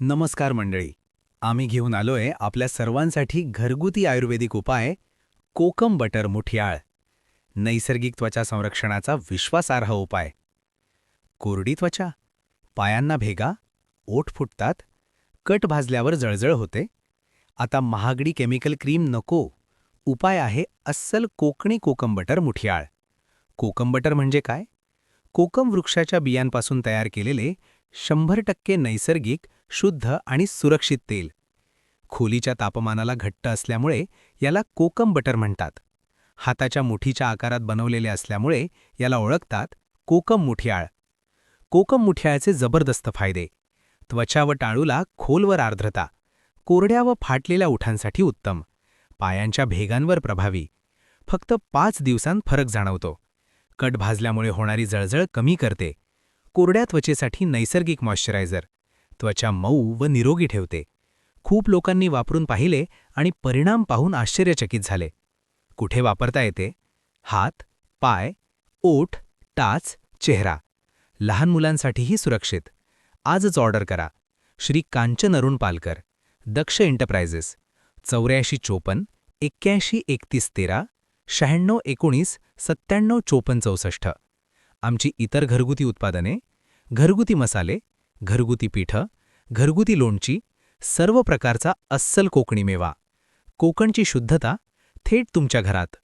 नमस्कार मंडळी. आम्ही घेऊन आलोय आपल्या सर्वांसाठी घरगुती आयुर्वेदिक उपाय कोकम बटर मुठियाळ. नैसर्गिक त्वचा संरक्षणाचा विश्वासार्ह उपाय. कोरडी त्वचा, पायांना भेगा, ओठ फुटतात, कट भाजल्यावर जळजळ होते. आता महागडी केमिकल क्रीम नको. उपाय आहे अस्सल कोकणी कोकम बटर मुठियाळ. कोकम बटर म्हणजे काय? कोकम वृक्षाच्या बियांपासून तयार केलेले 100% नैसर्गिक, शुद्ध आणि सुरक्षित तेल. खोलीच्या तापमानाला घट्ट असल्यामुळे याला कोकम बटर म्हणतात. हाताच्या मुठीच्या आकारात बनवलेले असल्यामुळे याला ओळखतात कोकम मुठियाळ. कोकम मुठियाळचे जबरदस्त फायदे. त्वचा व टाळूला खोलवर आर्द्रता. कोरड्या व फाटलेल्या ओठांसाठी उत्तम. पायांच्या भेगांवर प्रभावी. फक्त 5 दिवसांत फरक जाणवतो. कट भाजल्यामुळे होणारी जळजळ कमी करते. कोरड्या त्वचेसाठी नैसर्गिक मॉइश्चरायझर. त्वचा मऊ व निरोगी ठेवते. खूप लोकांनी वापरून पाहिले आणि परिणाम पाहून आश्चर्यचकित झाले. कुठे वापरता येते? हात, पाय, ओठ, टाच, चेहरा. लहान मुलांसाठीही सुरक्षित. आजच ऑर्डर करा. श्री कांचन अरुण पालकर, दक्ष एंटरप्राइजेस, 8454 81 31 13 96 19 97 54 64. आमची इतर घरगुती उत्पादने: घरगुती मसाले, घरगुती पीठं, घरगुती लोणची, सर्व प्रकारचा अस्सल कोकणी मेवा. कोकणची शुद्धता थेट तुमच्या घरात.